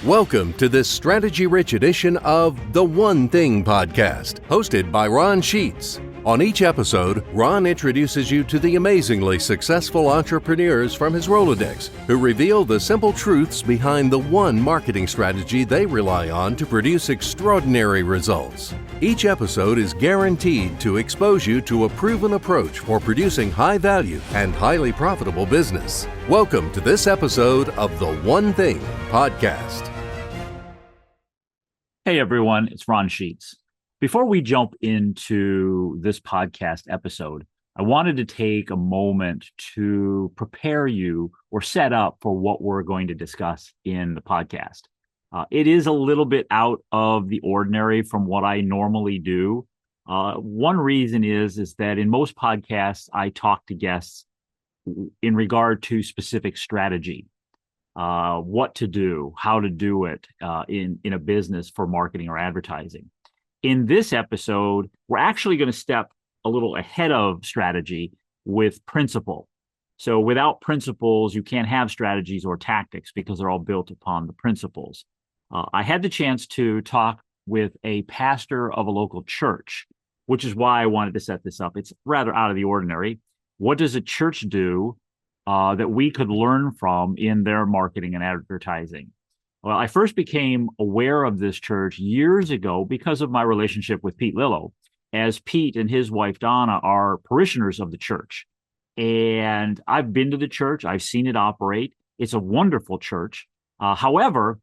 Welcome to this strategy-rich edition of The One Thing podcast, hosted by Ron Sheets. On each episode, Ron introduces you to the amazingly successful entrepreneurs from his Rolodex who reveal the simple truths behind the one marketing strategy they rely on to produce extraordinary results. Each episode is guaranteed to expose you to a proven approach for producing high-value and highly profitable business. Welcome to this episode of The One Thing podcast. Hey everyone, it's Ron Sheets. Before we jump into this podcast episode, I wanted to take a moment to prepare you or set up for what we're going to discuss in the podcast. It is a little bit out of the ordinary from what I normally do. One reason is that in most podcasts, I talk to guests in regard to specific strategy. What to do, how to do it in a business for marketing or advertising. In this episode, we're actually going to step a little ahead of strategy with principle. So without principles, you can't have strategies or tactics because they're all built upon the principles. I had the chance to talk with a pastor of a local church, which is why I wanted to set this up. It's rather out of the ordinary. What does a church do that we could learn from in their marketing and advertising? Well, I first became aware of this church years ago because of my relationship with Pete Lillo, as Pete and his wife Donna are parishioners of the church. And I've been to the church. I've seen it operate. It's a wonderful church. However,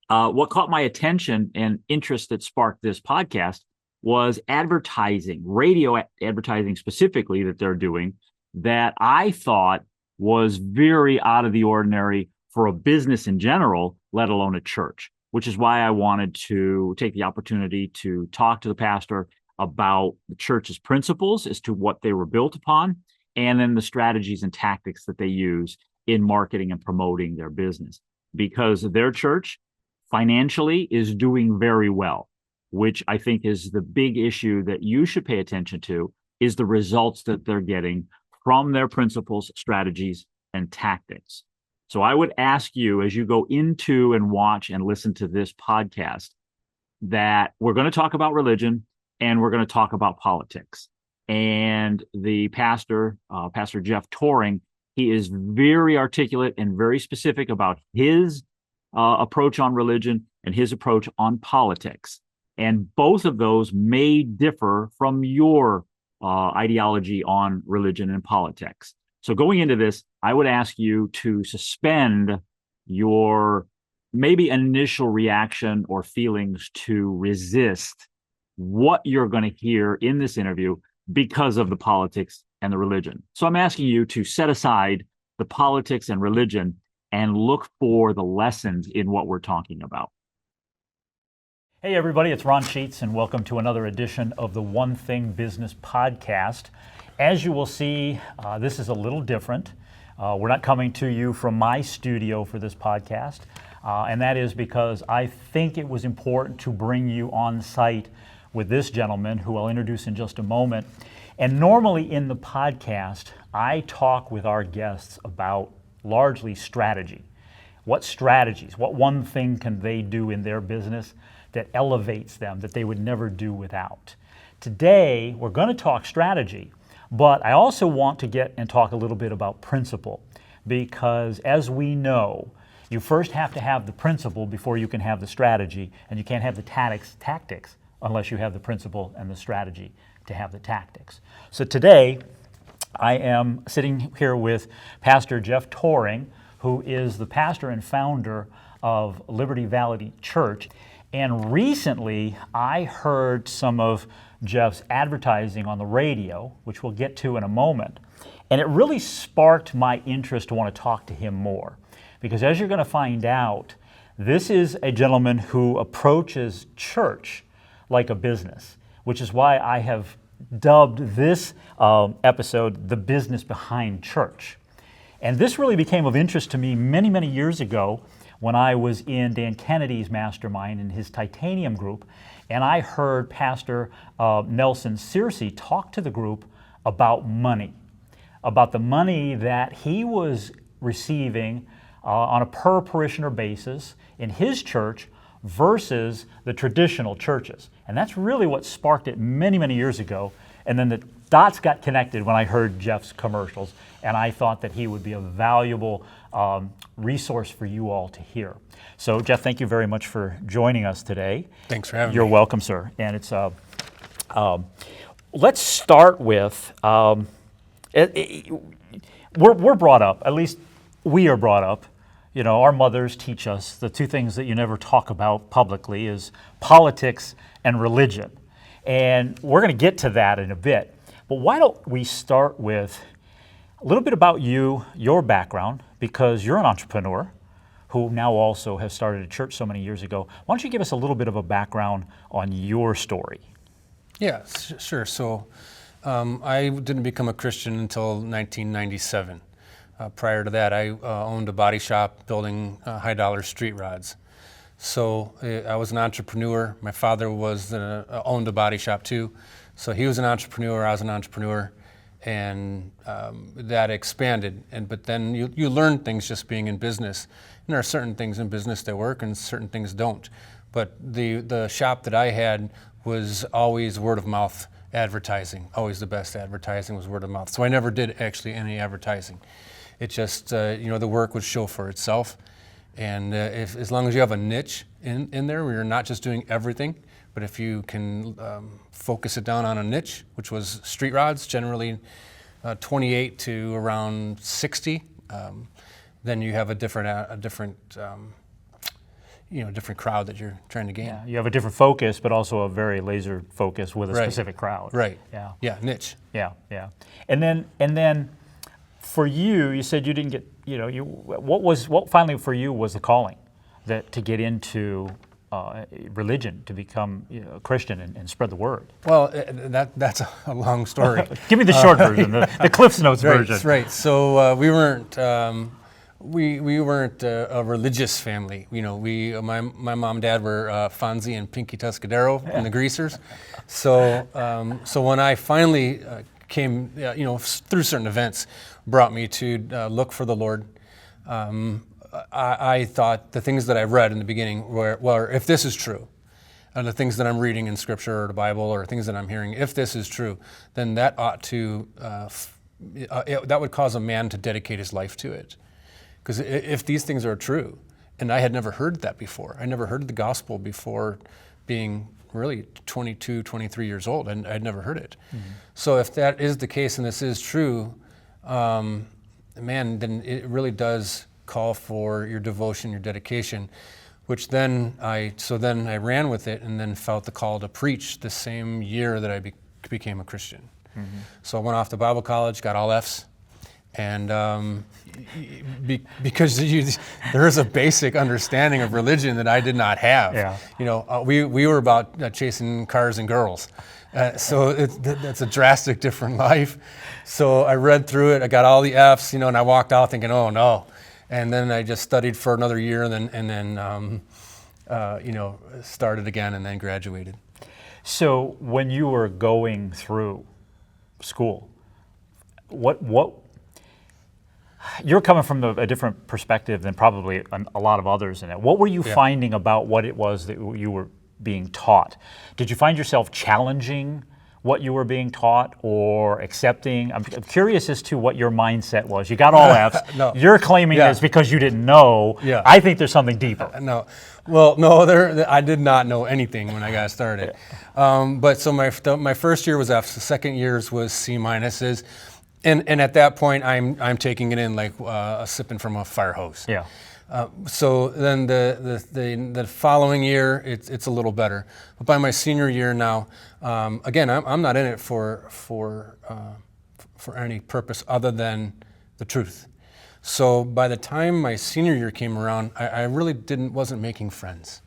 what caught my attention and interest that sparked this podcast was advertising, radio advertising specifically that they're doing, that I thought was very out of the ordinary for a business in general, let alone a church, which is why I wanted to take the opportunity to talk to the pastor about the church's principles as to what they were built upon, and then the strategies and tactics that they use in marketing and promoting their business. Because their church financially is doing very well, which I think is the big issue that you should pay attention to, is the results that they're getting from their principles, strategies, and tactics. So I would ask you, as you go into and watch and listen to this podcast, that we're going to talk about religion and we're going to talk about politics. And the pastor, Pastor Jeff Tauring, he is very articulate and very specific about his approach on religion and his approach on politics. And both of those may differ from your ideology on religion and politics. So going into this, I would ask you to suspend your maybe initial reaction or feelings to resist what you're going to hear in this interview because of the politics and the religion. So I'm asking you to set aside the politics and religion and look for the lessons in what we're talking about. Hey everybody, it's Ron Sheets and welcome to another edition of the One Thing Business Podcast. As you will see, this is a little different. We're not coming to you from my studio for this podcast, and that is because I think it was important to bring you on site with this gentleman, who I'll introduce in just a moment. And normally in the podcast, I talk with our guests about largely strategy. What strategies, what one thing can they do in their business that elevates them, that they would never do without? Today, we're going to talk strategy, but I also want to get and talk a little bit about principle, because as we know, you first have to have the principle before you can have the strategy, and you can't have the tactics unless you have the principle and the strategy to have the tactics. So today, I am sitting here with Pastor Jeff Tauring, who is the pastor and founder of Liberty Valley Church. And recently, I heard some of Jeff's advertising on the radio, which we'll get to in a moment. And it really sparked my interest to want to talk to him more. Because as you're going to find out, this is a gentleman who approaches church like a business, which is why I have dubbed this episode The Business Behind Church. And this really became of interest to me many, many years ago when I was in Dan Kennedy's mastermind in his Titanium group, and I heard Pastor Nelson Searcy talk to the group about money, about the money that he was receiving on a per parishioner basis in his church versus the traditional churches. And that's really what sparked it many, many years ago. And then the dots got connected when I heard Jeff's commercials, and I thought that he would be a valuable resource for you all to hear. So, Jeff, thank you very much for joining us today. Thanks for having me. You're welcome, sir. And it's let's start with we're brought up, at least we are brought up. You know, our mothers teach us the two things that you never talk about publicly is politics and religion. And we're going to get to that in a bit. But why don't we start with a little bit about you, your background, because you're an entrepreneur who now also has started a church so many years ago. Why don't you give us a little bit of a background on your story? Yeah, sure. So I didn't become a Christian until 1997. Prior to that, I owned a body shop building high-dollar street rods. So I was an entrepreneur. My father owned a body shop too. So he was an entrepreneur, I was an entrepreneur, and that expanded. But then you learn things just being in business. And there are certain things in business that work and certain things don't. But the shop that I had was always word of mouth advertising. Always the best advertising was word of mouth. So I never did actually any advertising. It just, the work would show for itself. And as long as you have a niche in there where you're not just doing everything, but if you can focus it down on a niche, which was street rods, generally 28 to around 60, then you have a different crowd that you're trying to gain. Yeah, you have a different focus, but also a very laser focus with a specific crowd. Right. Yeah. Yeah, niche. Yeah, yeah. And then for you said you didn't get, what finally for you was the calling to get into religion, to become a Christian and spread the word? Well, that's a long story. Give me the short version, the Cliff's Notes version. Right. So we weren't a religious family. My mom and dad were Fonzie and Pinky Tuscadero and the Greasers. So when I finally came, through certain events, brought me to look for the Lord. I thought the things that I read in the beginning were if this is true, and the things that I'm reading in Scripture or the Bible or things that I'm hearing, if this is true, then that ought to, that would cause a man to dedicate his life to it. Because if these things are true, and I had never heard that before, I never heard the gospel before being really 22, 23 years old, and I'd never heard it. Mm-hmm. So if that is the case and this is true, then it really does call for your devotion, your dedication, which then I ran with it and then felt the call to preach the same year that I became a Christian. Mm-hmm. So I went off to Bible college, got all Fs, and because there is a basic understanding of religion that I did not have. Yeah. We were about chasing cars and girls. So that's a drastic different life. So I read through it, I got all the Fs, and I walked out thinking, oh no. And then I just studied for another year and then started again and then graduated. So when you were going through school, what you're coming from a different perspective than probably a lot of others in it. What were you finding about what it was that you were being taught? Did you find yourself challenging what you were being taught or accepting? I'm curious as to what your mindset was. You got all Fs. No. You're claiming it's because you didn't know. Yeah. I think there's something deeper. No. Well, no, I did not know anything when I got started. But so my first year was Fs. The second year's was C minuses. And at that point, I'm taking it in like sipping from a fire hose. Yeah. So then the following year, it's a little better. But by my senior year now, again, I'm not in it for any purpose other than the truth. So by the time my senior year came around, I really wasn't making friends.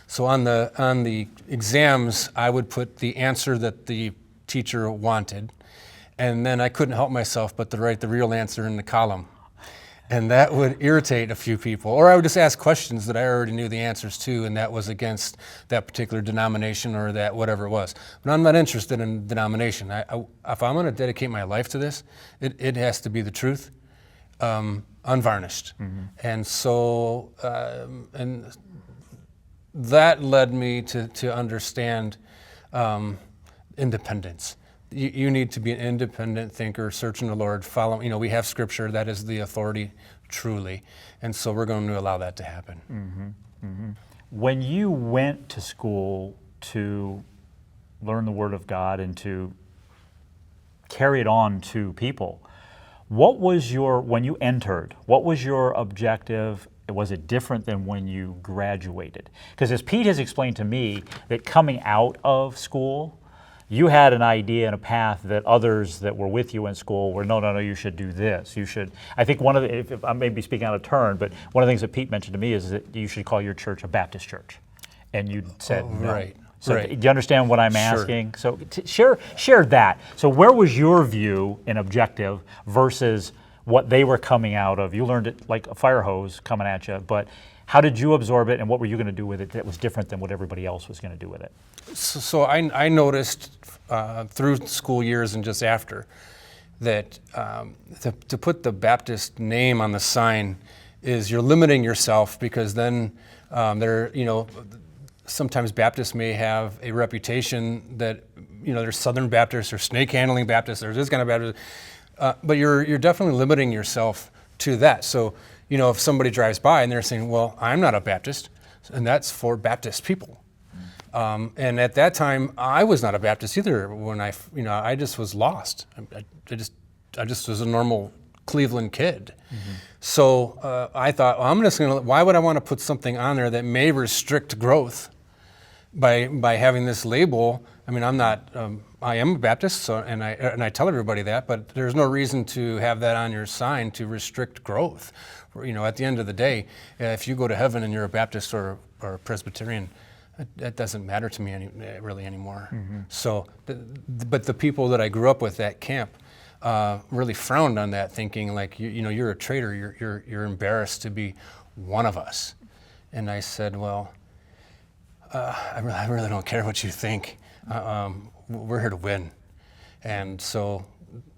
So on the exams, I would put the answer that the teacher wanted. And then I couldn't help myself but to write the real answer in the column. And that would irritate a few people. Or I would just ask questions that I already knew the answers to, and that was against that particular denomination or that whatever it was. But I'm not interested in denomination. If I'm going to dedicate my life to this, it has to be the truth. unvarnished. And so, and that led me to understand independence. You need to be an independent thinker, searching the Lord, follow. We have Scripture that is the authority, truly, and so we're going to allow that to happen. When you went to school to learn the Word of God and to carry it on to people, when you entered, what was your objective? Was it different than when you graduated? Because as Pete has explained to me, that coming out of school, you had an idea and a path that others that were with you in school were, no, you should do this. You should, I think if I may be speaking out of turn, but one of the things that Pete mentioned to me is that you should call your church a Baptist church. And you said no. Right. So right. do you understand what I'm Sure. asking? So share that. So where was your view and objective versus what they were coming out of? You learned it like a fire hose coming at you, but how did you absorb it, and what were you going to do with it that was different than what everybody else was going to do with it? So I noticed through school years and just after that to put the Baptist name on the sign is you're limiting yourself, because then sometimes Baptists may have a reputation that there's Southern Baptists or snake handling Baptists, there's this kind of Baptist, but you're definitely limiting yourself to that. So if somebody drives by and they're saying, well, I'm not a Baptist, and that's for Baptist people. And at that time, I was not a Baptist either. When I just was lost. I just was a normal Cleveland kid. So I thought, well, why would I want to put something on there that may restrict growth by having this label? I mean, I am a Baptist, so and I tell everybody that, but there's no reason to have that on your sign to restrict growth. At the end of the day, if you go to heaven and you're a Baptist or a Presbyterian, that doesn't matter to me really anymore. So, but the people that I grew up with at camp really frowned on that, thinking like, you're a traitor, you're embarrassed to be one of us. And I said, well, I really don't care what you think. We're here to win. And so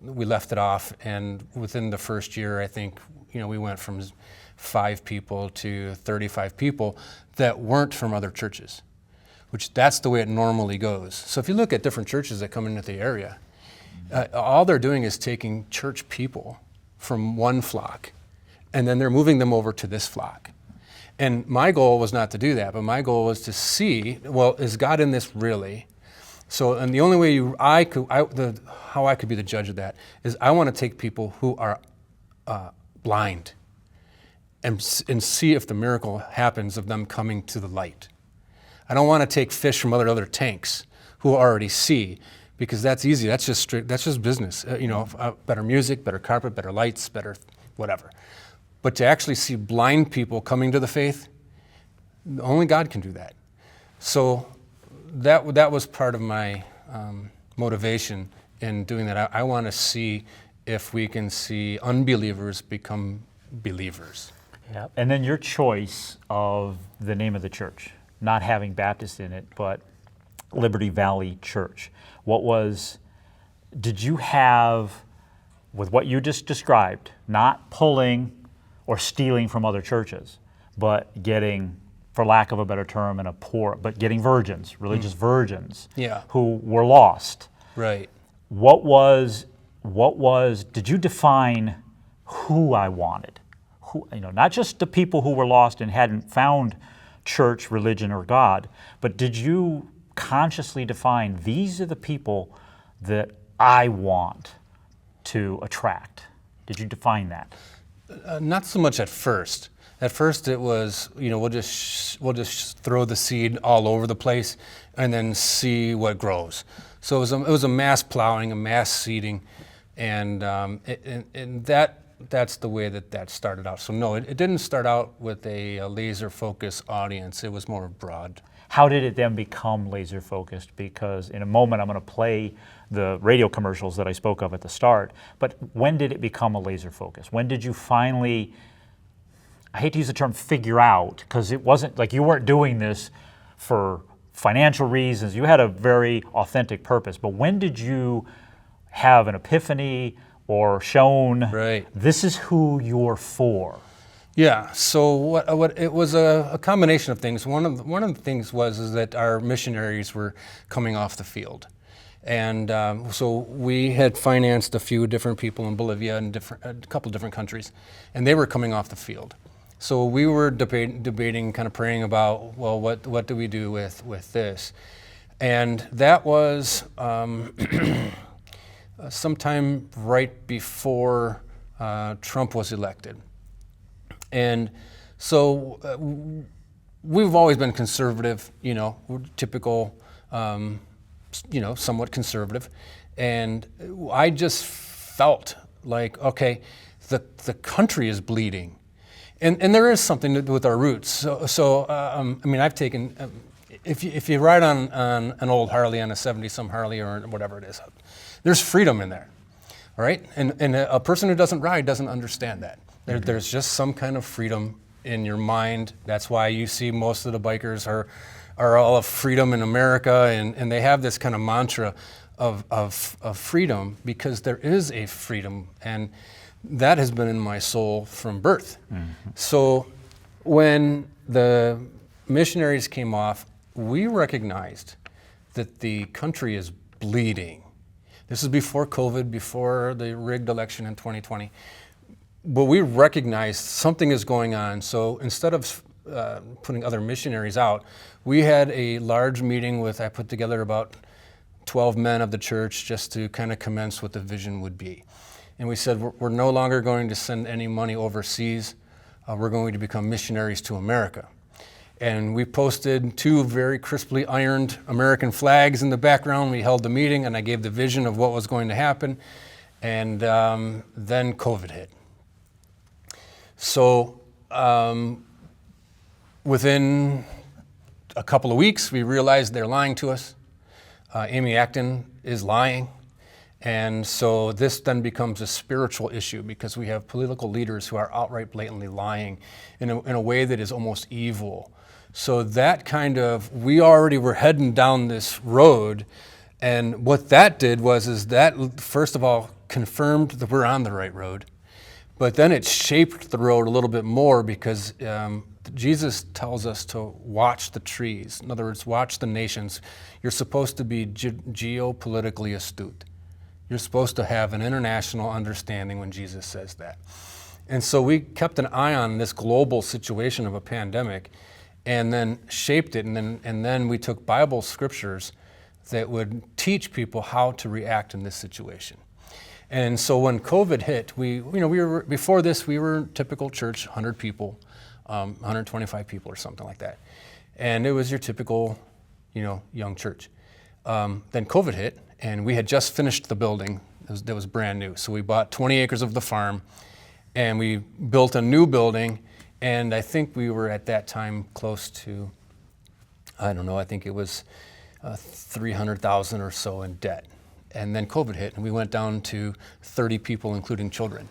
we left it off, and within the first year, I think, we went from 5 people to 35 people that weren't from other churches, which that's the way it normally goes. So if you look at different churches that come into the area, all they're doing is taking church people from one flock, and then they're moving them over to this flock. And my goal was not to do that, but my goal was to see, well, is God in this really? So, and the only way how I could be the judge of that is I want to take people who are blind and see if the miracle happens of them coming to the light. I don't want to take fish from other tanks who already see, because that's easy. That's just business. Better music, better carpet, better lights, better whatever. But to actually see blind people coming to the faith, only God can do that. So that was part of my motivation in doing that. I want to see if we can see unbelievers become believers. Yeah. And then your choice of the name of the church, not having Baptist in it, but Liberty Valley Church. Did you have, with what you just described, not pulling or stealing from other churches, but getting, for lack of a better term, but getting virgins, religious virgins, who were lost. Right. Did you define who I wanted? Not just the people who were lost and hadn't found church, religion, or God, but did you consciously define, these are the people that I want to attract? Did you define that? Not so much at first. At first it was, we'll just throw the seed all over the place and then see what grows. So it was a mass plowing, a mass seeding, and that's the way that started out. So no, it didn't start out with a laser focus audience. It was more broad. How did it then become laser focused? Because in a moment I'm going to play the radio commercials that I spoke of at the start, but when did it become a laser focus? When did you finally, I hate to use the term figure out, because it wasn't like you weren't doing this for financial reasons. You had a very authentic purpose, but when did you have an epiphany or shown, Right. this is who you're for? Yeah. So what it was a combination of things. One of the things was that our missionaries were coming off the field, and so we had financed a few different people in Bolivia and a couple different countries, and they were coming off the field. So we were debating, kind of praying about, well, what do we do with this, and that was sometime right before Trump was elected. And so we've always been conservative, we're typical, somewhat conservative. And I just felt like, okay, the country is bleeding. And there is something to do with our roots. So I've taken, if you ride on an old Harley, on a 70-some Harley or whatever it is, there's freedom in there, all right? And a person who doesn't ride doesn't understand that. There's just some kind of freedom in your mind. That's why you see most of the bikers are all of freedom in America, and they have this kind of mantra of freedom, because there is a freedom, and that has been in my soul from birth. Mm-hmm. So when the missionaries came off, we recognized that the country is bleeding. This is before COVID, before the rigged election in 2020. But we recognized something is going on. So instead of putting other missionaries out, we had a large meeting I put together about 12 men of the church, just to kind of commence what the vision would be. And we said, we're no longer going to send any money overseas. We're going to become missionaries to America. And we posted 2 very crisply ironed American flags in the background. We held the meeting, and I gave the vision of what was going to happen. And then COVID hit. So within a couple of weeks, we realized they're lying to us. Amy Acton is lying. And so this then becomes a spiritual issue, because we have political leaders who are outright blatantly lying in a way that is almost evil. So that we already were heading down this road. And what that did is that, first of all, confirmed that we're on the right road. But then it shaped the road a little bit more, because Jesus tells us to watch the trees. In other words, watch the nations. You're supposed to be geopolitically astute. You're supposed to have an international understanding when Jesus says that. And so we kept an eye on this global situation of a pandemic, and then shaped it. And then we took Bible scriptures that would teach people how to react in this situation. And so when COVID hit, before this, we were a typical church, 100 people, 125 people or something like that. And it was your typical, young church. Then COVID hit, and we had just finished the building. That was brand new. So we bought 20 acres of the farm, and we built a new building. And I think we were at that time close to, I think it was 300,000 or so in debt. And then COVID hit, and we went down to 30 people, including children.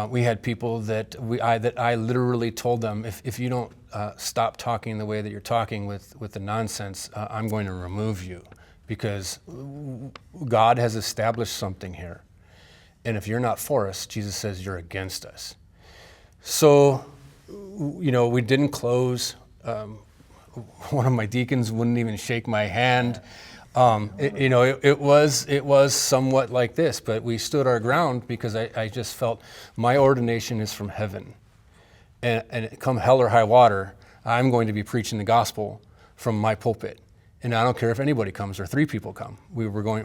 We had people that I literally told them, if you don't stop talking the way that you're talking with the nonsense, I'm going to remove you, because God has established something here. And if you're not for us, Jesus says you're against us. So, we didn't close. One of my deacons wouldn't even shake my hand. It was somewhat like this, but we stood our ground, because I just felt my ordination is from heaven. And come hell or high water, I'm going to be preaching the gospel from my pulpit. And I don't care if anybody comes or 3 people come.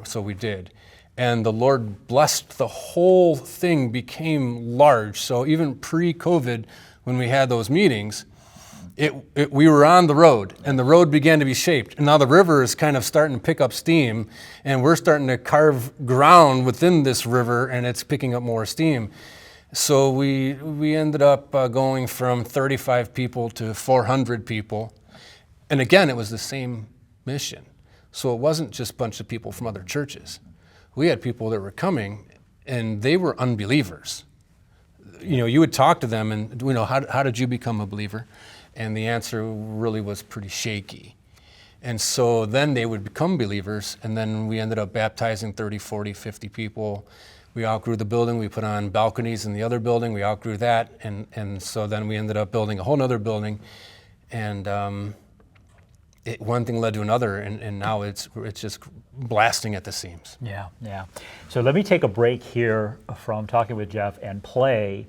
So we did. And the Lord blessed, the whole thing became large. So even pre-COVID, when we had those meetings, we were on the road, and the road began to be shaped. And now the river is kind of starting to pick up steam, and we're starting to carve ground within this river, and it's picking up more steam. So we ended up going from 35 people to 400 people. And again, it was the same mission. So it wasn't just a bunch of people from other churches. We had people that were coming, and they were unbelievers. You would talk to them, and how did you become a believer? And the answer really was pretty shaky. And so then they would become believers, and then we ended up baptizing 30, 40, 50 people. We outgrew the building. We put on balconies in the other building. We outgrew that, and so then we ended up building a whole other building, and one thing led to another, and now it's just blasting at the seams. Yeah. So let me take a break here from talking with Jeff and play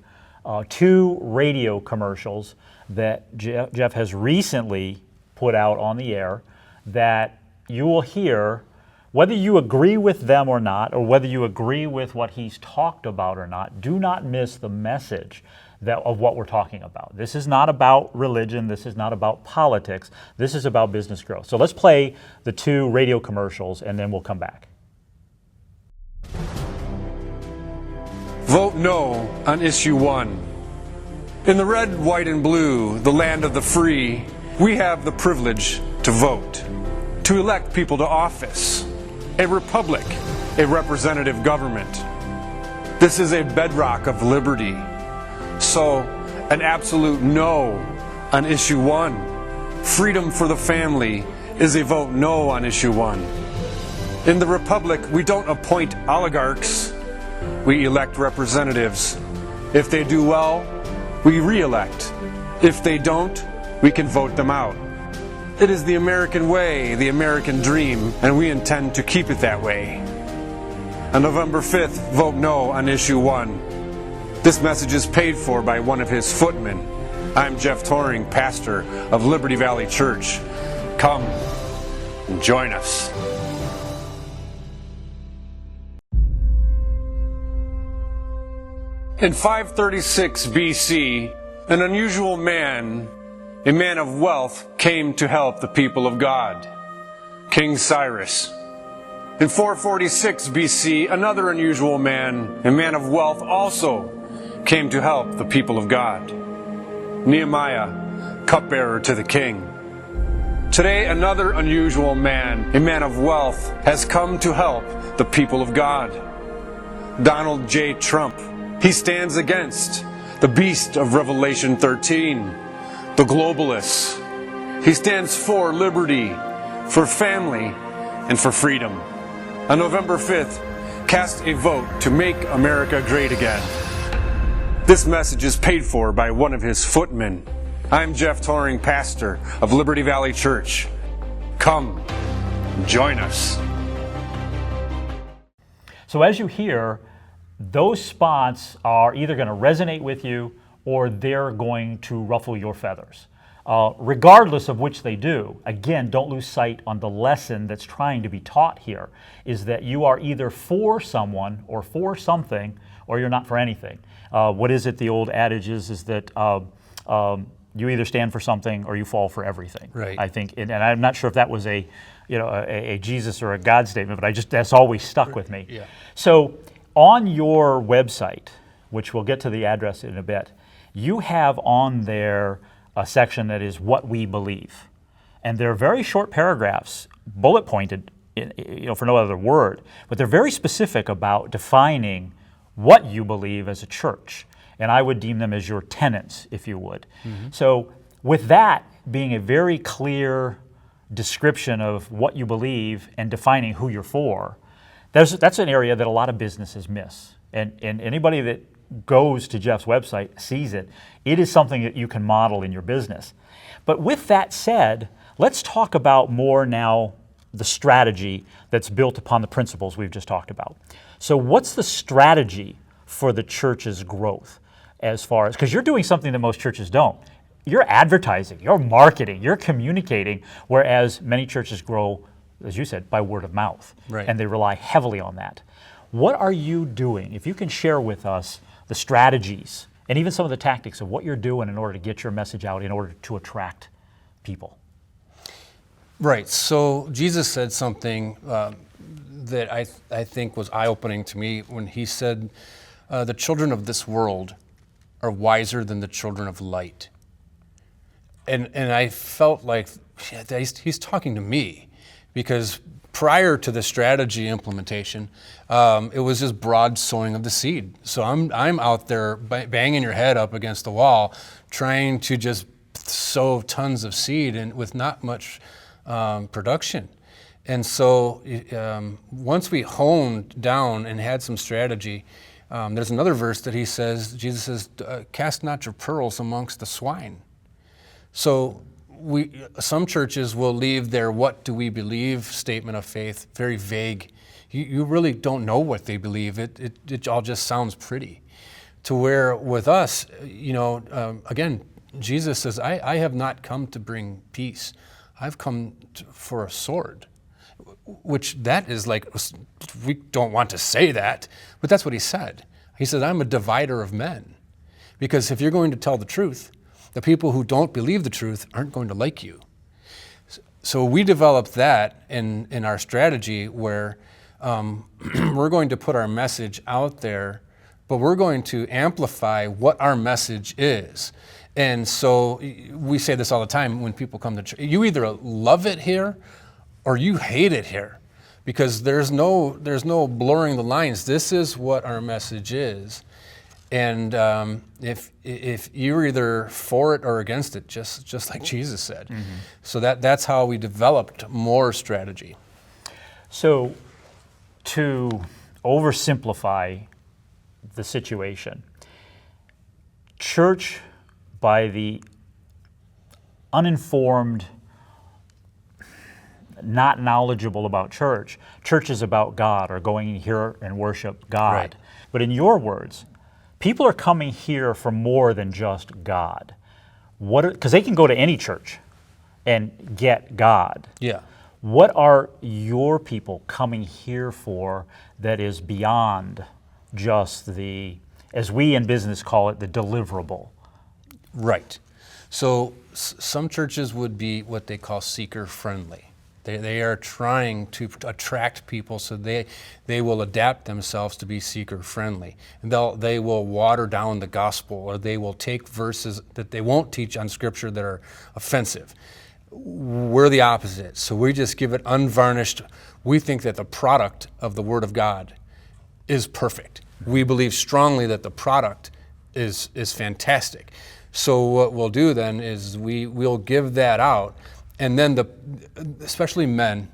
2 radio commercials that Jeff has recently put out on the air that you will hear. Whether you agree with them or not, or whether you agree with what he's talked about or not, do not miss the message of what we're talking about. This is not about religion. This is not about politics. This is about business growth. So let's play the 2 radio commercials, and then we'll come back. Vote no on issue 1. In the red, white, and blue, the land of the free, we have the privilege to vote, to elect people to office. A republic, a representative government. This is a bedrock of liberty. So, an absolute no on issue 1. Freedom for the family is a vote no on issue 1. In the republic, we don't appoint oligarchs. We elect representatives. If they do well, we re-elect. If they don't, we can vote them out. It is the American way, the American dream, and we intend to keep it that way. On November 5th, vote no on issue 1. This message is paid for by one of his footmen. I'm Jeff Tauring, pastor of Liberty Valley Church. Come and join us. In 536 BC, an unusual man, a man of wealth, came to help the people of God, King Cyrus. In 446 BC, another unusual man, a man of wealth, also came to help the people of God, Nehemiah, cupbearer to the king. Today, another unusual man, a man of wealth, has come to help the people of God, Donald J. Trump. He stands against the beast of Revelation 13, the globalists. He stands for liberty, for family, and for freedom. On November 5th, cast a vote to make America great again. This message is paid for by one of his footmen. I'm Jeff Tauring, pastor of Liberty Valley Church. Come, join us. So as you hear, those spots are either going to resonate with you or they're going to ruffle your feathers. Regardless of which they do, again, don't lose sight on the lesson that's trying to be taught here, is that you are either for someone or for something, or you're not for anything. What is it the old adage is that you either stand for something or you fall for everything. Right. I think, and I'm not sure if that was a Jesus or a God statement, but that's always stuck with me. Yeah. So on your website, which we'll get to the address in a bit, you have on there a section that is what we believe. And they're very short paragraphs, bullet pointed, for no other word, but they're very specific about defining what you believe as a church. And I would deem them as your tenets, if you would. Mm-hmm. So with that being a very clear description of what you believe and defining who you're for, that's an area that a lot of businesses miss. And anybody that goes to Jeff's website sees it. It is something that you can model in your business. But with that said, let's talk about more now the strategy that's built upon the principles we've just talked about. So what's the strategy for the church's growth as far as, because you're doing something that most churches don't. You're advertising, you're marketing, you're communicating, whereas many churches grow, as you said, by word of mouth. Right. And they rely heavily on that. What are you doing? If you can share with us the strategies and even some of the tactics of what you're doing in order to get your message out, in order to attract people. Right. So Jesus said something that I think was eye-opening to me when he said, the children of this world are wiser than the children of light. And I felt like he's talking to me, because prior to the strategy implementation, it was just broad sowing of the seed. So I'm out there banging your head up against the wall, trying to just sow tons of seed and with not much production. And so once we honed down and had some strategy, there's another verse that Jesus says, cast not your pearls amongst the swine. So some churches will leave their what do we believe statement of faith very vague. You really don't know what they believe. It all just sounds pretty. To where with us, again, Jesus says, I have not come to bring peace. I've come for a sword. Which that is like, we don't want to say that, but that's what he said. He said, I'm a divider of men. Because if you're going to tell the truth, the people who don't believe the truth aren't going to like you. So we developed that in our strategy where we're going to put our message out there, but we're going to amplify what our message is. And so we say this all the time when people come to church. You either love it here or you hate it here, because there's no blurring the lines. This is what our message is, and if you're either for it or against it, just like Jesus said. Mm-hmm. So that's how we developed more strategy. So, to oversimplify the situation, church by the uninformed, not knowledgeable about church. Church is about God, or going here and worship God. Right. But in your words, people are coming here for more than just God. Because they can go to any church and get God. Yeah. What are your people coming here for that is beyond just the, as we in business call it, the deliverable? Right. So some churches would be what they call seeker-friendly. They are trying to attract people, so they will adapt themselves to be seeker-friendly. And they will water down the gospel, or they will take verses that they won't teach on Scripture that are offensive. We're the opposite. So we just give it unvarnished. We think that the product of the Word of God is perfect. We believe strongly that the product is fantastic. So what we'll do then is we'll give that out. And then especially men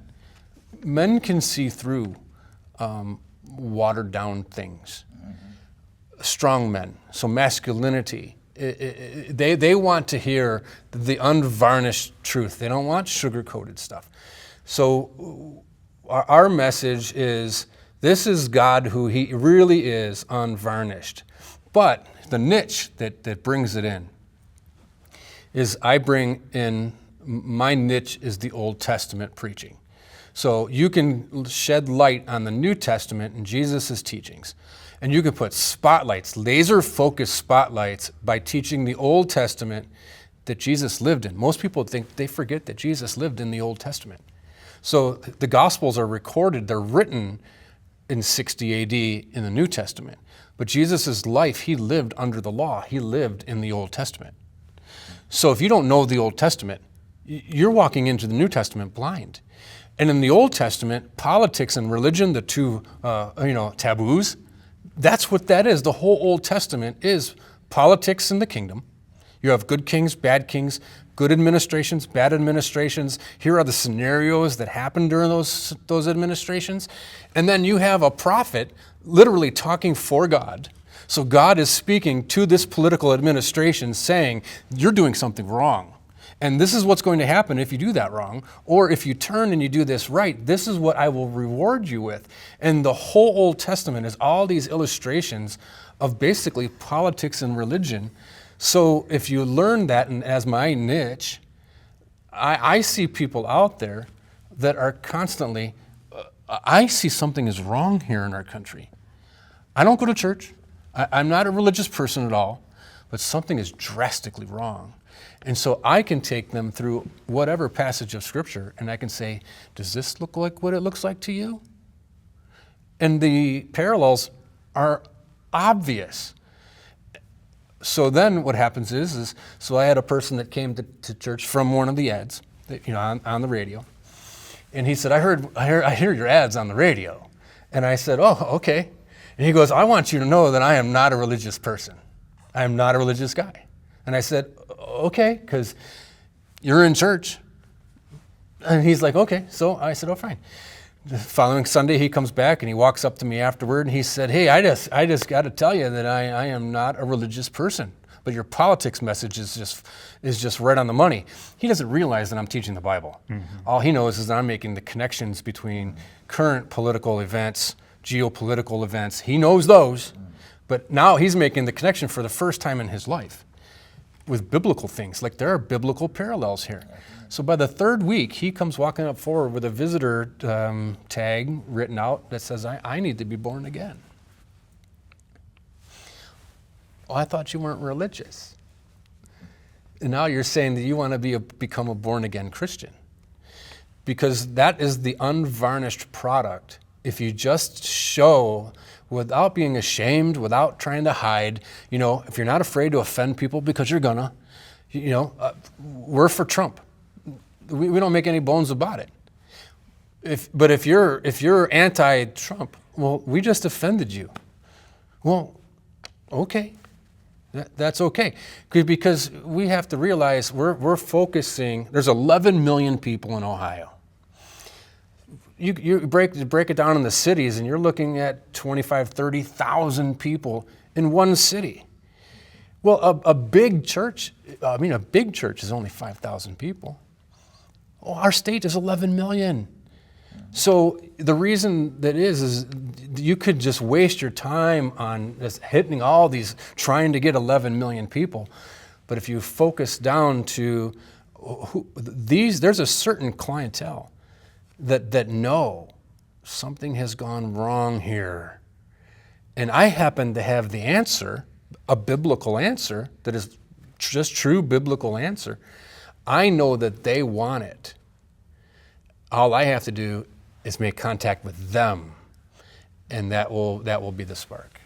can see through watered down things. Mm-hmm. Strong men, so masculinity. They want to hear the unvarnished truth. They don't want sugar-coated stuff. So our message is, this is God who He really is, unvarnished. But the niche that brings it in is I bring in, my niche is the Old Testament preaching. So you can shed light on the New Testament and Jesus' teachings. And you can put spotlights, laser-focused spotlights, by teaching the Old Testament that Jesus lived in. Most people they forget that Jesus lived in the Old Testament. So the Gospels are recorded, they're written in 60 AD in the New Testament. But Jesus' life, He lived under the law. He lived in the Old Testament. So if you don't know the Old Testament, you're walking into the New Testament blind. And in the Old Testament, politics and religion, the two taboos, that's what that is. The whole Old Testament is politics in the kingdom. You have good kings, bad kings, good administrations, bad administrations. Here are the scenarios that happened during those administrations. And then you have a prophet literally talking for God. So God is speaking to this political administration saying, you're doing something wrong. And this is what's going to happen if you do that wrong. Or if you turn and you do this right, this is what I will reward you with. And the whole Old Testament is all these illustrations of basically politics and religion. So if you learn that, and as my niche, I see people out there that are constantly, I see something is wrong here in our country. I don't go to church. I'm not a religious person at all, but something is drastically wrong. And so I can take them through whatever passage of Scripture, and I can say, does this look like what it looks like to you? And the parallels are obvious. So then what happens is so I had a person that came to church from one of the ads, on the radio. And he said, I hear your ads on the radio. And I said, oh, okay. And he goes, I want you to know that I am not a religious person. I am not a religious guy. And I said, okay, because you're in church, And he's like, okay. So I said, oh, fine. The following Sunday, he comes back and he walks up to me afterward and he said, hey, I just got to tell you that I am not a religious person, but your politics message is just right on the money. He doesn't realize that I'm teaching the Bible. All he knows is that I'm making the connections between current political events, geopolitical events. He knows those, but now he's making the connection for the first time in his life with biblical things. Like, there are biblical parallels here. So by the third week, he comes walking up forward with a visitor tag written out that says, I need to be born again. Oh, I thought you weren't religious. And now you're saying that you want to become a born-again Christian. Because that is the unvarnished product. If you just show without being ashamed, without trying to hide, if you're not afraid to offend people, because you're gonna, we're for Trump. We don't make any bones about it. But if you're anti-Trump, well, we just offended you. Well, okay. That's okay, because we have to realize we're focusing. There's 11 million people in Ohio. You break it down in the cities, and you're looking at 30,000 people in one city. Well, a big church is only 5,000 people. Oh, our state is 11 million. So the reason that is you could just waste your time on just hitting all these, trying to get 11 million people. But if you focus down to there's a certain clientele that know something has gone wrong here. And I happen to have the answer, a biblical answer that is just true biblical answer. I know that they want it. All I have to do is make contact with them, and that will be the spark.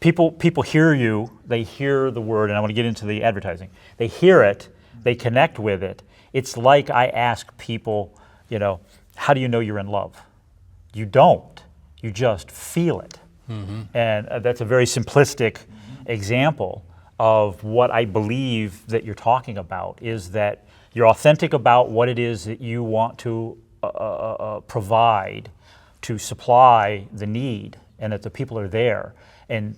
People hear you, they hear the word, and I want to get into the advertising. They hear it, they connect with it. It's like I ask people, how do you know you're in love? You don't. You just feel it. And that's a very simplistic example of what I believe that you're talking about, is that you're authentic about what it is that you want to provide to supply the need, and that the people are there, and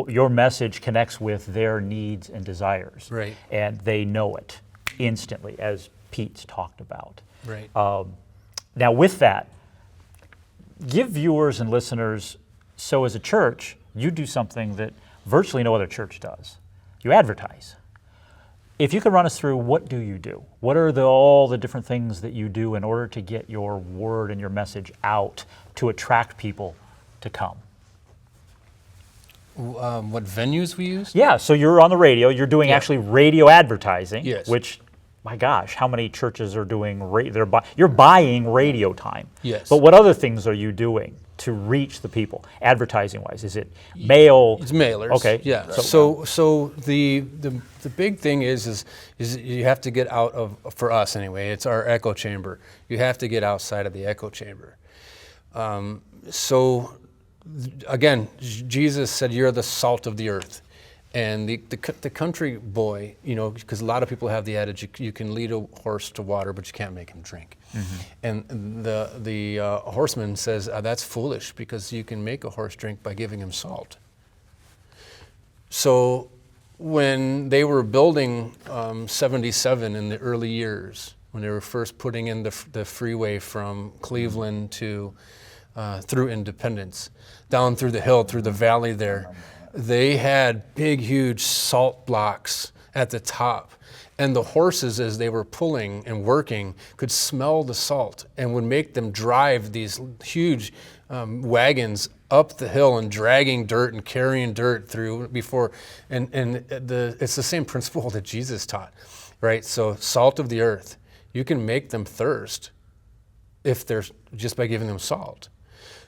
your message connects with their needs and desires, right? And they know it instantly, as Pete's talked about. Right. Now, with that, give viewers and listeners. So, as a church, you do something that virtually no other church does. You advertise. If you could run us through, what do you do? What are all the different things that you do in order to get your word and your message out to attract people to come? What venues we use? Yeah, so you're on the radio. You're doing actually radio advertising, yes. Which, my gosh, how many churches are doing you're buying radio time. Yes. But what other things are you doing to reach the people, advertising-wise? Is it mail? It's mailers. Okay. Yeah. So the big thing is you have to get out of, for us anyway, it's our echo chamber. You have to get outside of the echo chamber. So again, Jesus said, "You're the salt of the earth." And the country boy, because a lot of people have the adage, you can lead a horse to water, but you can't make him drink. And the horseman says, that's foolish, because you can make a horse drink by giving him salt. So when they were building 77 in the early years, when they were first putting in the freeway from Cleveland to through Independence, down through the hill, through the valley there, they had big, huge salt blocks at the top. And the horses, as they were pulling and working, could smell the salt and would make them drive these huge wagons up the hill and dragging dirt and carrying dirt through before. And it's the same principle that Jesus taught, right? So salt of the earth, you can make them thirst if they're just by giving them salt.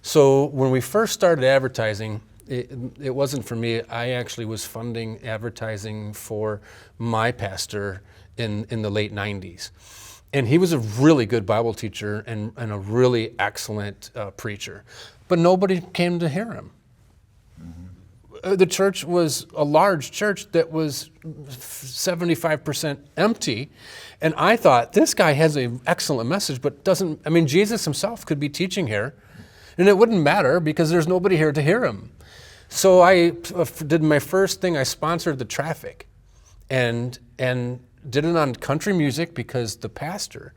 So when we first started advertising, it wasn't for me. I actually was funding advertising for my pastor in the late 90s. And he was a really good Bible teacher and a really excellent preacher. But nobody came to hear him. the church was a large church that was 75% empty. And I thought, this guy has an excellent message, but Jesus himself could be teaching here, and it wouldn't matter because there's nobody here to hear him. So I did my first thing. I sponsored the traffic and did it on country music because the pastor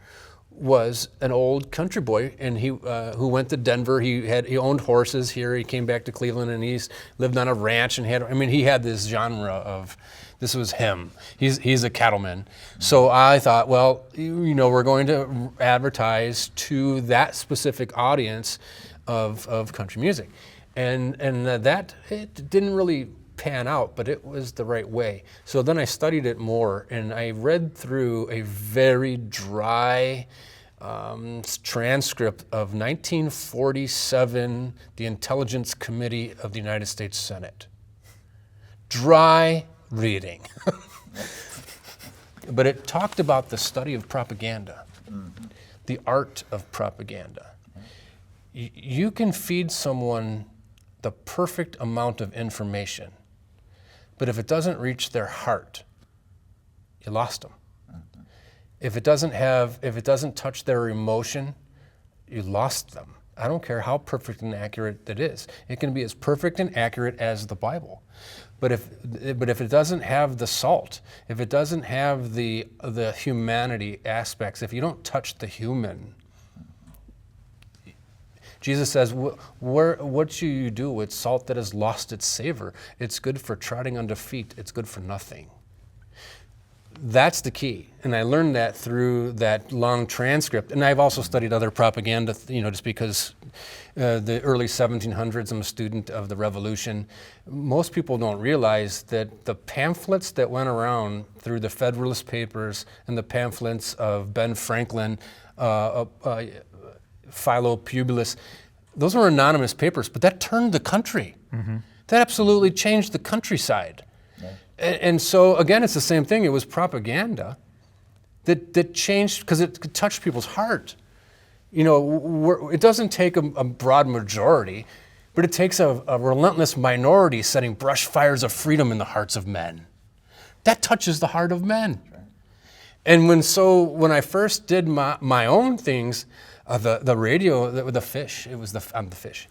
was an old country boy, and he who went to Denver. He owned horses here. He came back to Cleveland, and he's lived on a ranch and he had this genre of, this was him. He's a cattleman. So I thought, well, we're going to advertise to that specific audience of country music, and that it didn't really pan out, but it was the right way. So then I studied it more, and I read through a very dry transcript of 1947, the Intelligence Committee of the United States Senate. Dry reading. But it talked about the study of propaganda, the art of propaganda. You can feed someone the perfect amount of information, but if it doesn't reach their heart, you lost them. If it doesn't touch their emotion, you lost them. I don't care how perfect and accurate it is. It can be as perfect and accurate as the Bible. But if it doesn't have the salt, if it doesn't have the humanity aspects, if you don't touch the human, Jesus says, what should you do with salt that has lost its savor? It's good for trotting under feet. It's good for nothing. That's the key. And I learned that through that long transcript. And I've also studied other propaganda, just because the early 1700s, I'm a student of the Revolution. Most people don't realize that the pamphlets that went around through the Federalist Papers and the pamphlets of Ben Franklin, Philo Publius, those were anonymous papers, but that turned the country. Mm-hmm. That absolutely changed the countryside. Yeah. And so, again, it's the same thing. It was propaganda that changed because it touched people's heart. It doesn't take a broad majority, but it takes a relentless minority setting brush fires of freedom in the hearts of men. That touches the heart of men. Right. And when I first did my own things, the radio, the fish, I'm the fish.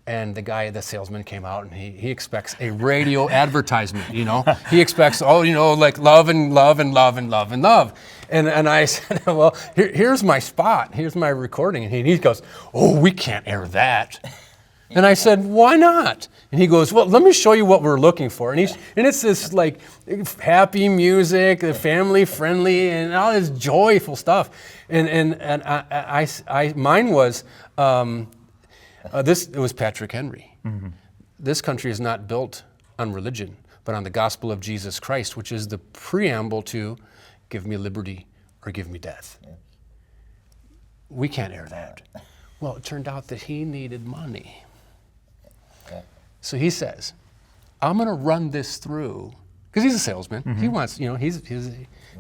And the salesman came out, and he expects a radio advertisement, He expects, like love and love and love and love and love. And I said, well, here's my spot. Here's my recording. And he goes, oh, we can't air that. And I said, why not? And he goes, well, let me show you what we're looking for. And it's this like happy music, family friendly, and all this joyful stuff. And mine was, it was Patrick Henry. Mm-hmm. This country is not built on religion, but on the gospel of Jesus Christ, which is the preamble to give me liberty or give me death. Yeah. We can't air that. Well, it turned out that he needed money. Yeah. So he says, I'm going to run this through, because he's a salesman. Mm-hmm. He wants, he's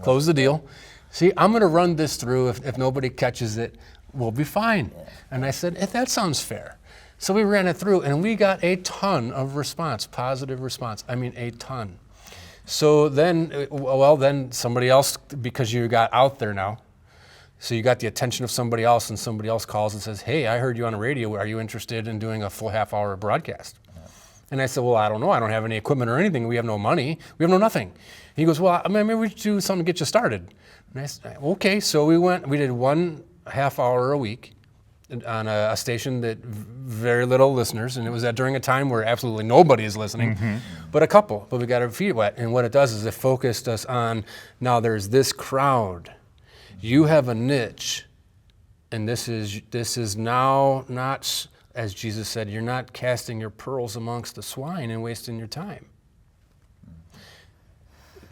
close the deal. See, I'm going to run this through. If nobody catches it, we'll be fine. Yeah. And I said, that sounds fair. So we ran it through, and we got a ton of response, positive response. I mean, a ton. So then somebody else, because you got out there now, so you got the attention of somebody else, and somebody else calls and says, hey, I heard you on the radio. Are you interested in doing a full half-hour broadcast? Yeah. And I said, well, I don't know. I don't have any equipment or anything. We have no money. We have no nothing. He goes, well, maybe we should do something to get you started. And I said, okay. So we did 1 half hour a week on a station that very little listeners, and it was during a time where absolutely nobody is listening, mm-hmm. but a couple. But we got our feet wet, and what it does is it focused us on, now there's this crowd. You have a niche, and this is now not, as Jesus said, you're not casting your pearls amongst the swine and wasting your time.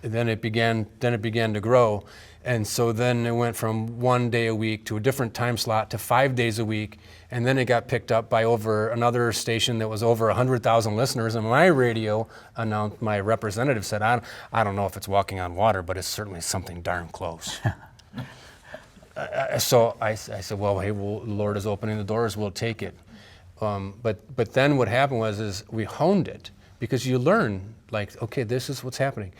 And then it began to grow. And so then it went from 1 day a week to a different time slot to 5 days a week. And then it got picked up by another station that was over 100,000 listeners. And my radio announced, my representative said, I don't know if it's walking on water, but it's certainly something darn close. So I said, well, hey, the Lord is opening the doors, we'll take it. But then what happened was we honed it, because you learn, like, okay, this is what's happening.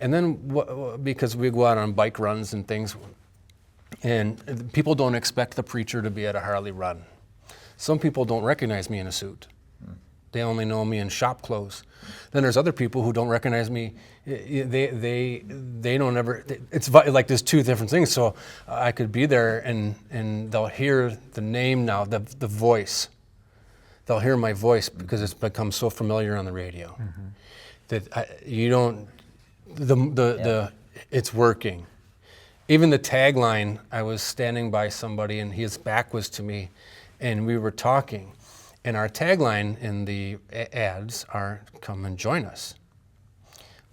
And then, because we go out on bike runs and things, and people don't expect the preacher to be at a Harley run. Some people don't recognize me in a suit. They only know me in shop clothes. Then there's other people who don't recognize me. They don't ever. It's like there's two different things. So I could be there and they'll hear the name now, the voice. They'll hear my voice because it's become so familiar on the radio that you don't. It's working. Even the tagline. I was standing by somebody and his back was to me, and we were talking. And our tagline in the ads are, "Come and join us."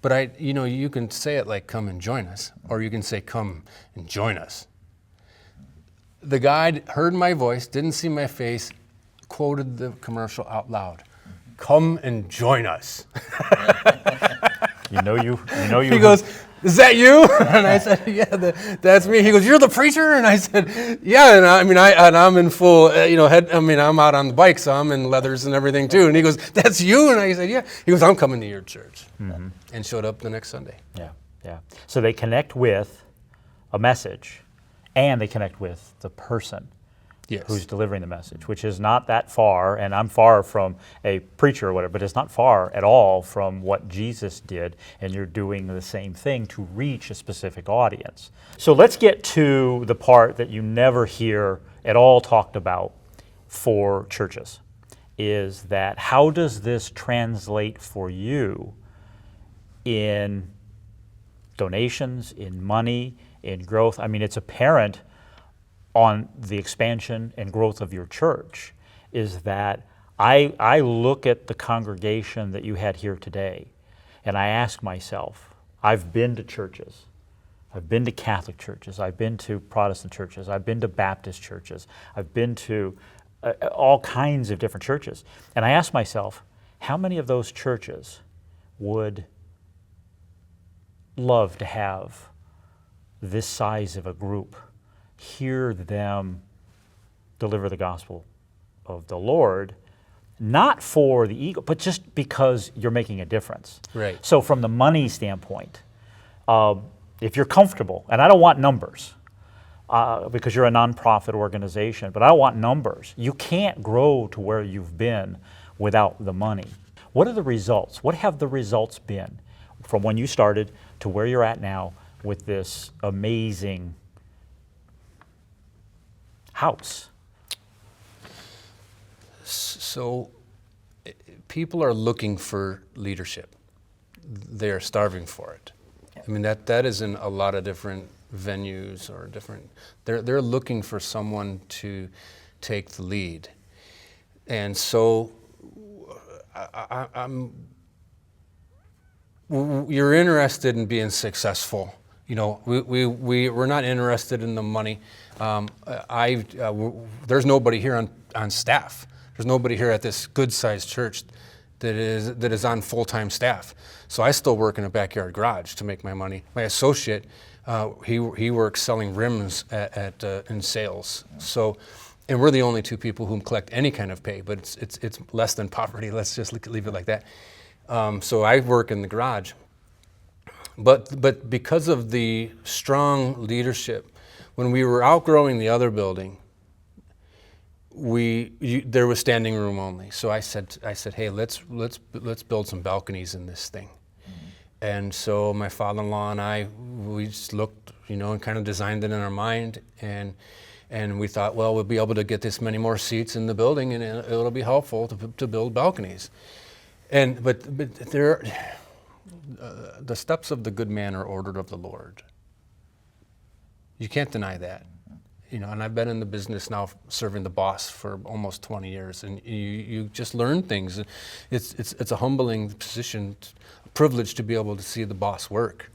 But you can say it like, "Come and join us," or you can say, "Come and join us." The guy heard my voice, didn't see my face, quoted the commercial out loud. "Come and join us." You know you. He goes, "Is that you?" And I said, "Yeah, that's me." He goes, "You're the preacher?" And I said, "Yeah." And I'm in full, head. I'm out on the bike, so I'm in leathers and everything too. And he goes, "That's you?" And I said, "Yeah." He goes, "I'm coming to your church," and showed up the next Sunday. Yeah. So they connect with a message, and they connect with the person who's delivering the message, which is not that far, and I'm far from a preacher or whatever, but it's not far at all from what Jesus did, and you're doing the same thing to reach a specific audience. So let's get to the part that you never hear at all talked about for churches, is that how does this translate for you in donations, in money, in growth? I mean, it's apparent on the expansion and growth of your church, is that I look at the congregation that you had here today, and I ask myself, I've been to churches, I've been to Catholic churches, I've been to Protestant churches, I've been to Baptist churches, I've been to all kinds of different churches, and I ask myself, how many of those churches would love to have this size of a group, hear them deliver the gospel of the Lord, not for the ego, but just because you're making a difference. Right. So from the money standpoint, if you're comfortable, and I don't want numbers, because you're a nonprofit organization, but I want numbers. You can't grow to where you've been without the money. What are the results? What have the results been from when you started to where you're at now with this amazing house? So people are looking for leadership. They are starving for it. I mean, that is in a lot of different venues or different, they're looking for someone to take the lead. And so you're interested in being successful. We're not interested in the money. There's nobody here on staff. There's nobody here at this good-sized church that is on full-time staff. So I still work in a backyard garage to make my money. My associate, he works selling rims in sales. So, and we're the only two people who collect any kind of pay, but it's less than poverty. Let's just leave it like that. So I work in the garage. But because of the strong leadership, when we were outgrowing the other building, there was standing room only. So I said, hey, let's build some balconies in this thing. Mm-hmm. And so my father-in-law and we just looked, and kind of designed it in our mind, and we thought, well, we'll be able to get this many more seats in the building, and it'll be helpful to build balconies. But there. The steps of the good man are ordered of the Lord. You can't deny that. And I've been in the business now serving the boss for almost 20 years, and you just learn things. It's a humbling position, a privilege to be able to see the boss work.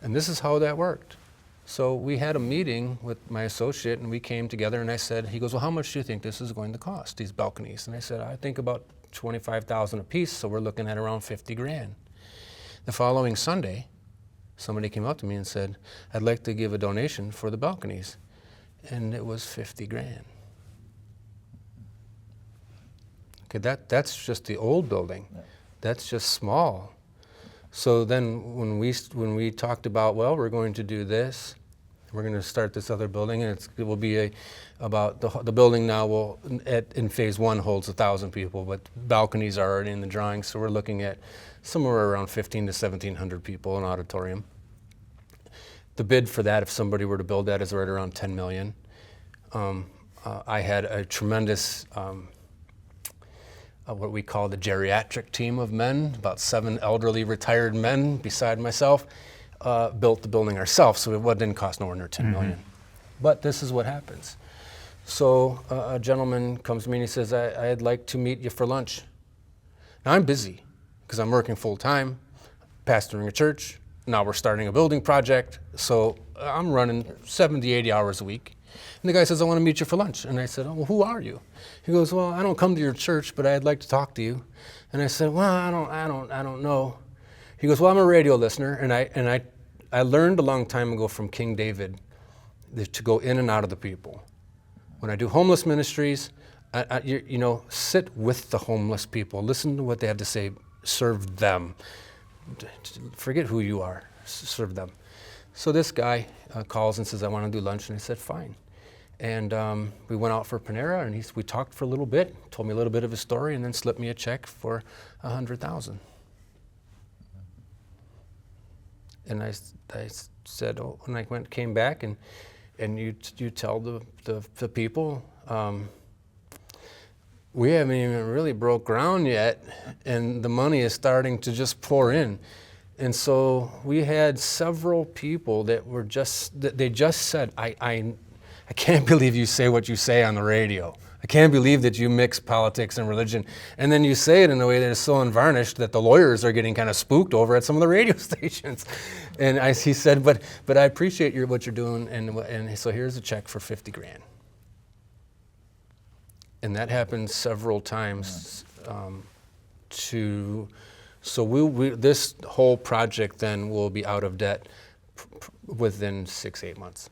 And this is how that worked. So we had a meeting with my associate, and we came together, and he goes, well, how much do you think this is going to cost, these balconies? And I said, I think about $25,000 a piece, so we're looking at around $50,000. The following Sunday, somebody came up to me and said, I'd like to give a donation for the balconies. And it was $50,000. Okay, that's just the old building. that's just small. So then when we talked about, well, we're going to do this, we're going to start this other building, and it will be about the building now will in phase 1 holds 1,000 people, but balconies are already in the drawing, so we're looking at somewhere around 1,500 to 1,700 people in auditorium. The bid for that, if somebody were to build that, is right around $10 million. I had a tremendous what we call the geriatric team of men, about 7 elderly retired men beside myself, built the building ourselves, so it didn't cost nowhere near $10 million. But this is what happens. So a gentleman comes to me and he says, I'd like to meet you for lunch. Now I'm busy because I'm working full time, pastoring a church. Now we're starting a building project, so I'm running 70, 80 hours a week. And the guy says, I want to meet you for lunch. And I said, oh, well, who are you? He goes, well, I don't come to your church, but I'd like to talk to you. And I said, well, I don't know. He goes, well, I'm a radio listener, and I learned a long time ago from King David to go in and out of the people. When I do homeless ministries, sit with the homeless people, listen to what they have to say, serve them. Forget who you are, serve them. So this guy calls and says, I want to do lunch, and I said, fine. And we went out for Panera, and we talked for a little bit, told me a little bit of his story, and then slipped me a check for $100,000. And I said, oh, and I came back, and you tell the people, we haven't even really broke ground yet, and the money is starting to just pour in. And so we had several people that they just said, I can't believe you say what you say on the radio. I can't believe that you mix politics and religion. And then you say it in a way that is so unvarnished that the lawyers are getting kind of spooked over at some of the radio stations. And he said, but I appreciate what you're doing, and so here's a check for $50,000. And that happened several times. This whole project then will be out of debt within 6-8 months.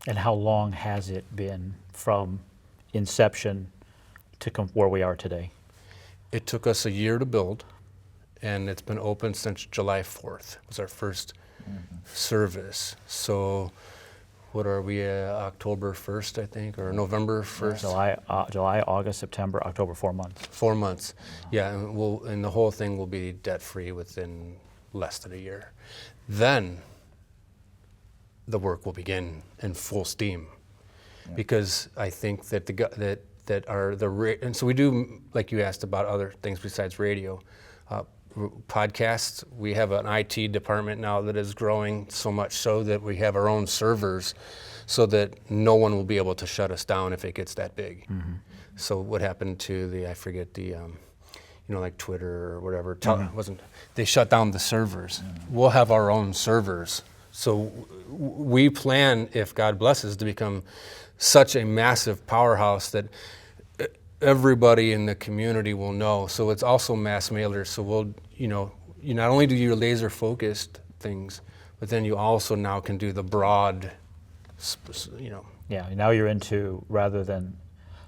And how long has it been from inception to where we are today? It took us a year to build, and it's been open since July 4th. It was our first service. So what are we, October 1st, I think, or November 1st? July, August, September, October, 4 months. 4 months, yeah, and the whole thing will be debt-free within less than a year. Then the work will begin in full steam, because I think that and so we do, like you asked about other things besides radio, podcasts. We have an IT department now that is growing so much so that we have our own servers, so that no one will be able to shut us down if it gets that big. So what happened to like Twitter or whatever, they shut down the servers. We'll have our own servers. So we plan, if God blesses, to become such a massive powerhouse that everybody in the community will know. So it's also mass mailers. So we'll, you not only do your laser focused things, but then you also now can do the broad, Yeah, now you're into, rather than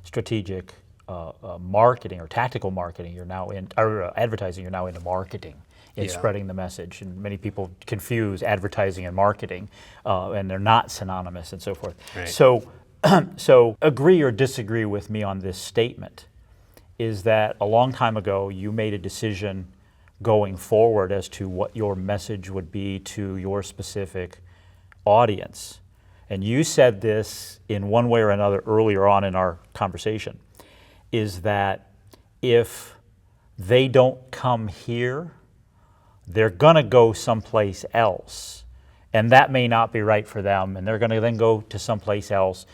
strategic marketing or tactical marketing, you're now in, or advertising, you're now into marketing. It's spreading the message, and many people confuse advertising and marketing, and they're not synonymous and so forth. Right. So agree or disagree with me on this statement, is that a long time ago you made a decision going forward as to what your message would be to your specific audience. And you said this in one way or another earlier on in our conversation, is that if they don't come here, they're going to go someplace else, and that may not be right for them, and they're going to then go to someplace else,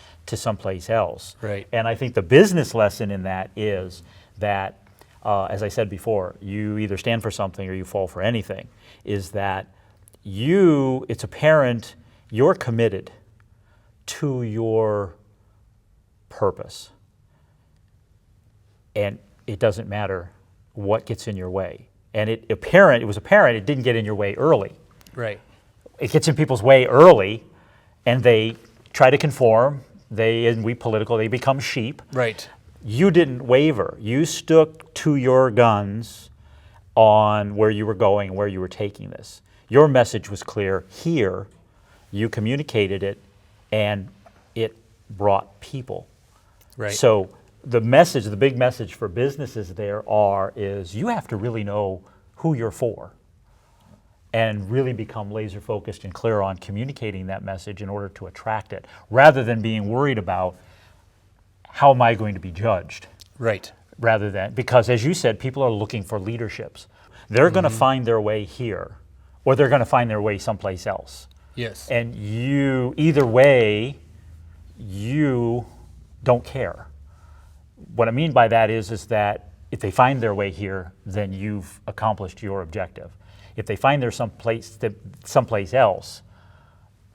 Right. And I think the business lesson in that is that, as I said before, you either stand for something or you fall for anything, is that it's apparent you're committed to your purpose, and it doesn't matter what gets in your way. And it was apparent it didn't get in your way early. Right. It gets in people's way early, and they try to conform. They become sheep. Right. You didn't waver. You stuck to your guns, on where you were going and where you were taking this. Your message was clear here, you communicated it, and it brought people. Right. So the message, the big message for businesses is you have to really know who you're for and really become laser focused and clear on communicating that message in order to attract it, rather than being worried about how am I going to be judged. Right. Rather than, because as you said, people are looking for leaderships. They're going to find their way here, or they're going to find their way someplace else. Yes. And you, either way, you don't care. What I mean by that is that if they find their way here, then you've accomplished your objective. If they find their someplace else,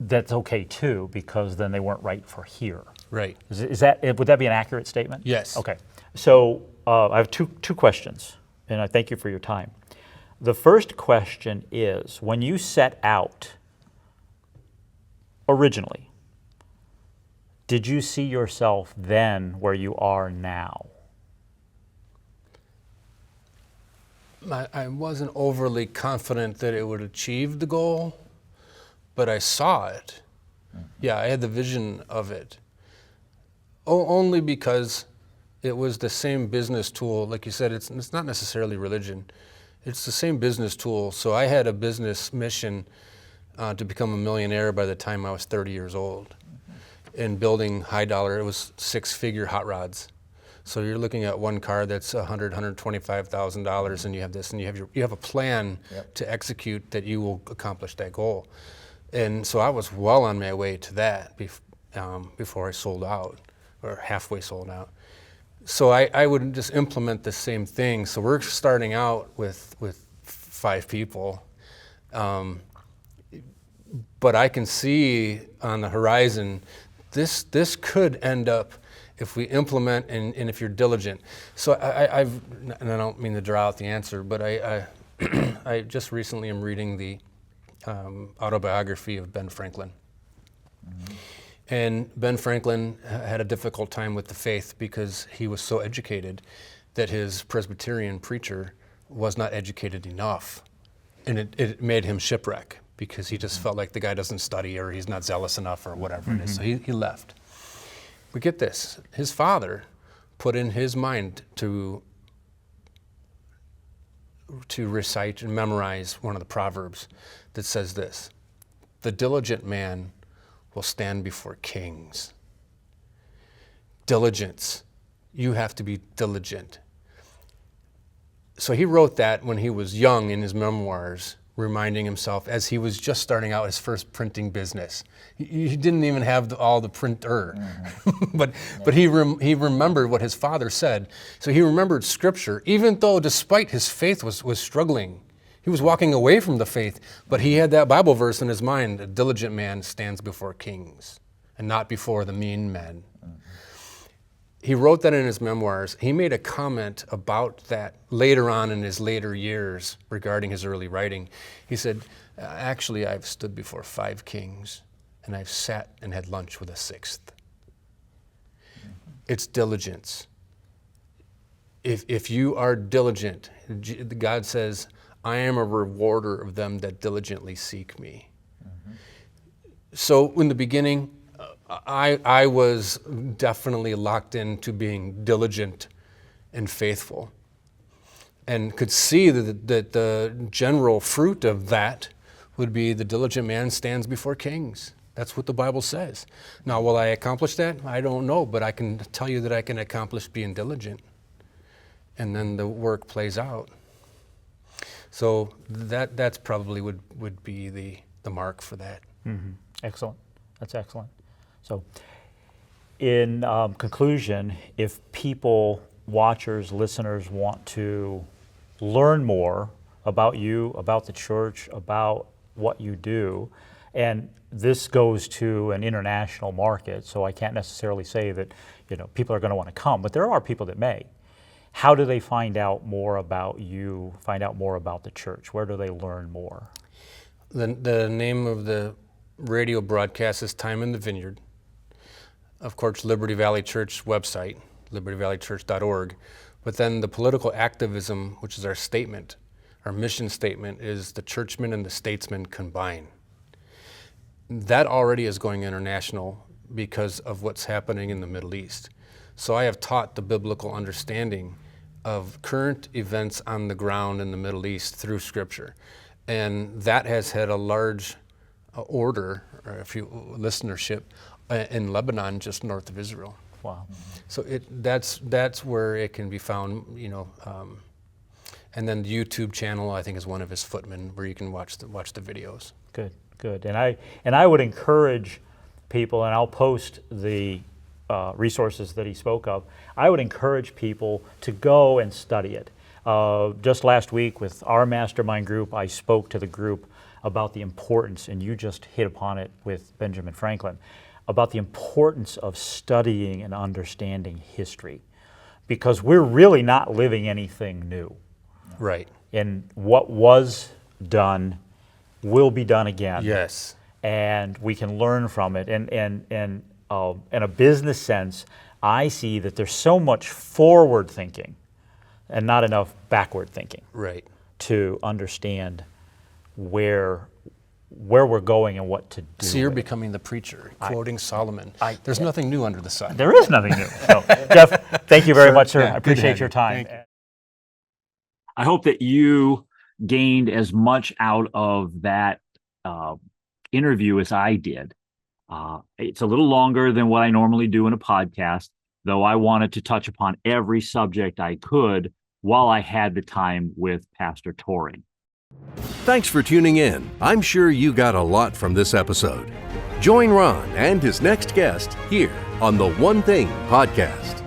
that's okay too, because then they weren't right for here. Right. Is that, would that be an accurate statement? Yes. Okay. So I have two questions, and I thank you for your time. The first question is, when you set out originally, did you see yourself then where you are now? I wasn't overly confident that it would achieve the goal, but I saw it. Yeah, I had the vision of it. Only because it was the same business tool. Like you said, it's not necessarily religion. It's the same business tool. So I had a business mission to become a millionaire by the time I was 30 years old. In building high dollar, it was 6-figure hot rods. So you're looking at one car that's $125,000, and you have this, and you have a plan to execute that you will accomplish that goal. And so I was well on my way to that before I sold out, or halfway sold out. So I would just implement the same thing. So we're starting out with 5 people, but I can see on the horizon this could end up, if we implement and if you're diligent. So and I don't mean to draw out the answer, but I just recently am reading the autobiography of Ben Franklin. Mm-hmm. And Ben Franklin had a difficult time with the faith because he was so educated that his Presbyterian preacher was not educated enough. And it made him shipwreck because he just felt like the guy doesn't study or he's not zealous enough or whatever it is. So he left. But get this, his father put in his mind to recite and memorize one of the Proverbs that says this: the diligent man will stand before kings. Diligence. You have to be diligent. So he wrote that when he was young in his memoirs, reminding himself as he was just starting out his first printing business. He didn't even have all the printer, but he remembered what his father said. So he remembered Scripture, even though despite his faith was struggling. He was walking away from the faith, but he had that Bible verse in his mind: a diligent man stands before kings and not before the mean men. He wrote that in his memoirs. He made a comment about that later on in his later years regarding his early writing. He said, actually, I've stood before 5 kings, and I've sat and had lunch with a 6th. It's diligence. If you are diligent, God says, I am a rewarder of them that diligently seek me. So in the beginning, I was definitely locked into being diligent and faithful, and could see that the general fruit of that would be the diligent man stands before kings. That's what the Bible says. Now, will I accomplish that? I don't know, but I can tell you that I can accomplish being diligent, and then the work plays out. So that's probably would be the mark for that. Mm-hmm. Excellent. That's excellent. So in conclusion, if people, watchers, listeners want to learn more about you, about the church, about what you do, and this goes to an international market, so I can't necessarily say that people are going to want to come, but there are people that may. How do they find out more about you, find out more about the church? Where do they learn more? The name of the radio broadcast is Time in the Vineyard. Of course, Liberty Valley Church website, libertyvalleychurch.org. But then the political activism, which is our statement, Our mission statement is the churchmen and the statesmen combine. That already is going international because of what's happening in the Middle East. So I have taught the biblical understanding of current events on the ground in the Middle East through Scripture. And that has had a large order, or a few listenership, in Lebanon, just north of Israel. Wow. So that's where it can be found, and then the YouTube channel, I think, is one of his footmen where you can watch the videos. Good. And I would encourage people, and I'll post the resources that he spoke of. I would encourage people to go and study it. Just last week with our mastermind group, I spoke to the group about the importance, and you just hit upon it with Benjamin Franklin, about the importance of studying and understanding history, because we're really not living anything new. Right. And what was done will be done again. Yes. And we can learn from it. And in a business sense, I see that there's so much forward thinking and not enough backward thinking. Right. To understand where we're going and what to do. So you're becoming the preacher, quoting Solomon. There's nothing new under the sun. There is nothing new. So, Jeff, thank you very much, sir. Yeah, I appreciate your time. I hope that you gained as much out of that interview as I did. It's a little longer than what I normally do in a podcast, though I wanted to touch upon every subject I could while I had the time with Pastor Tauring. Thanks for tuning in. I'm sure you got a lot from this episode. Join Ron and his next guest here on the One Thing Podcast.